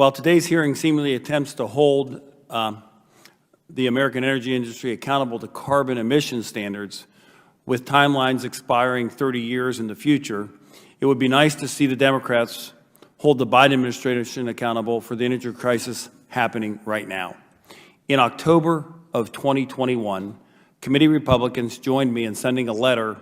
While today's hearing seemingly attempts to hold the American energy industry accountable to carbon emission standards, with timelines expiring 30 years in the future, it would be nice to see the Democrats hold the Biden administration accountable for the energy crisis happening right now. In October of 2021, committee Republicans joined me in sending a letter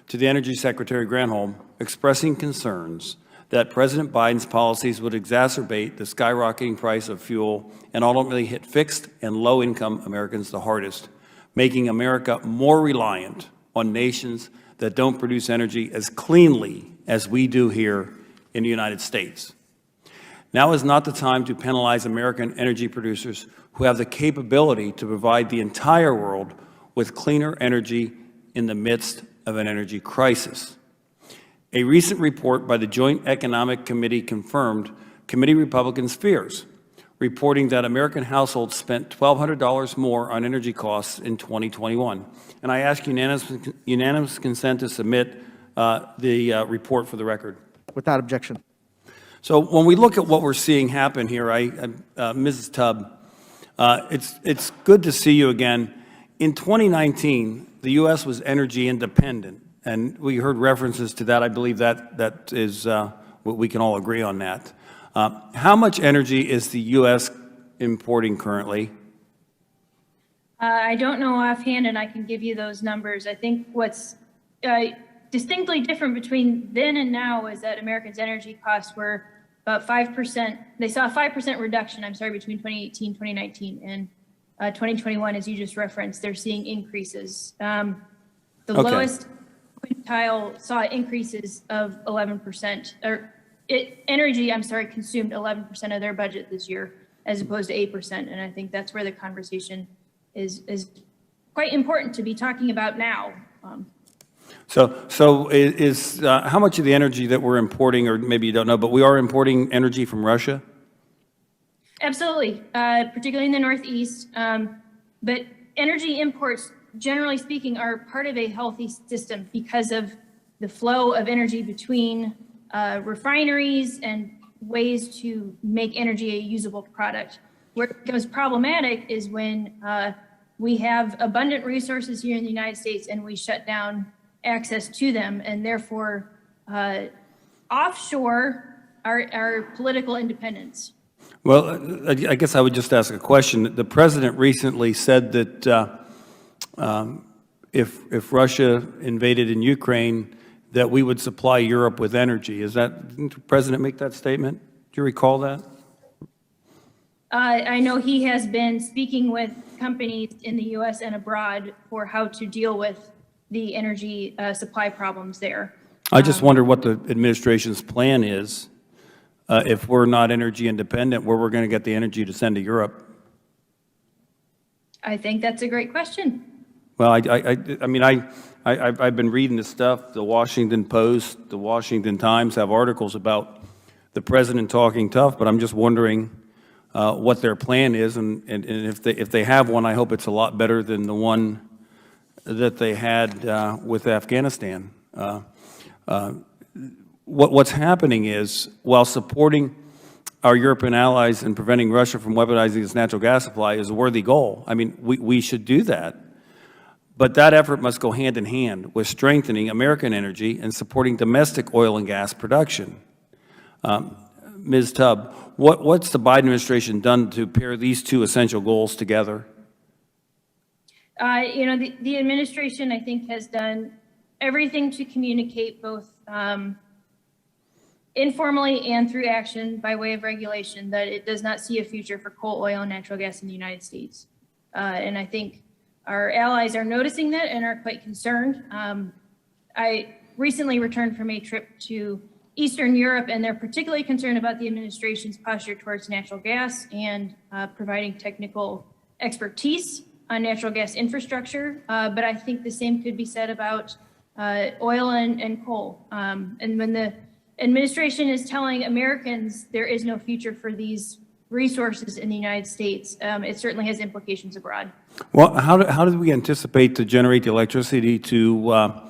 to the Energy Secretary Granholm expressing concerns that President Biden's policies would exacerbate the skyrocketing price of fuel and ultimately hit fixed and low-income Americans the hardest, making America more reliant on nations that don't produce energy as cleanly as we do here in the United States. Now is not the time to penalize American energy producers who have the capability to provide the entire world with cleaner energy in the midst of an energy crisis. A recent report by the Joint Economic Committee confirmed committee Republicans' fears, reporting that American households spent $1,200 more on energy costs in 2021. And I ask unanimous consent to submit the report for the record. Without objection. So when we look at what we're seeing happen here, Mrs. Tubb, it's good to see you again. In 2019, the U.S. was energy independent, and we heard references to that. I believe that is what we can all agree on that. How much energy is the U.S. importing currently? I don't know offhand, and I can give you those numbers. I think what's distinctly different between then and now is that Americans' energy costs were about 5%. They saw a 5% reduction, between 2018 and 2019. And 2021, as you just referenced, they're seeing increases. The lowest quintile saw increases of 11%, energy consumed 11% of their budget this year, as opposed to 8%. And I think that's where the conversation is quite important to be talking about now. So is how much of the energy that we're importing, or maybe you don't know, but we are importing energy from Russia? Absolutely, particularly in the Northeast. But energy imports, generally speaking, are part of a healthy system because of the flow of energy between refineries and ways to make energy a usable product. Where it becomes problematic is when we have abundant resources here in the United States and we shut down access to them, and therefore offshore our political independence. Well, I guess I would just ask a question. The president recently said that if Russia invaded in Ukraine, that we would supply Europe with energy. Didn't the president make that statement? Do you recall that? I know he has been speaking with companies in the U.S. and abroad for how to deal with the energy supply problems there. I just wonder what the administration's plan is if we're not energy independent, where we're going to get the energy to send to Europe. I think that's a great question. Well, I've been reading this stuff. The Washington Post, the Washington Times have articles about the president talking tough, but I'm just wondering what their plan is, and if they have one, I hope it's a lot better than the one that they had with Afghanistan. What's happening is, while supporting our European allies and preventing Russia from weaponizing its natural gas supply is a worthy goal. I mean, we should do that. But that effort must go hand in hand with strengthening American energy and supporting domestic oil and gas production. Ms. Tubb, what's the Biden administration done to pair these two essential goals together? The administration, I think, has done everything to communicate both informally and through action by way of regulation that it does not see a future for coal, oil, and natural gas in the United States. And I think our allies are noticing that and are quite concerned. I recently returned from a trip to Eastern Europe, and they're particularly concerned about the administration's posture towards natural gas and providing technical expertise on natural gas infrastructure. But I think the same could be said about oil and coal. And when the administration is telling Americans there is no future for these resources in the United States, it certainly has implications abroad. Well, how do we anticipate to generate the electricity to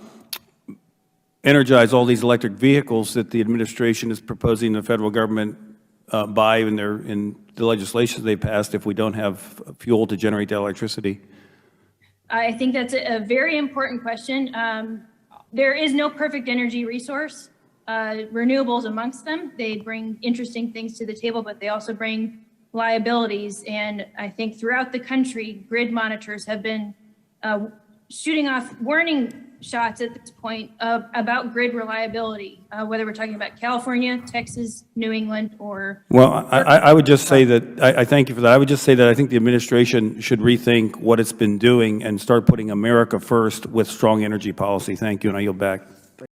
energize all these electric vehicles that the administration is proposing the federal government by in the legislation they passed if we don't have fuel to generate that electricity? I think that's a very important question. There is no perfect energy resource. Renewables amongst them, they bring interesting things to the table, but they also bring liabilities. And I think throughout the country, grid monitors have been shooting off warning shots at this point about grid reliability, whether we're talking about California, Texas, New England, or... Well, I would just say that, I thank you for that. I would just say that I think the administration should rethink what it's been doing and start putting America first with strong energy policy. Thank you, and I yield back.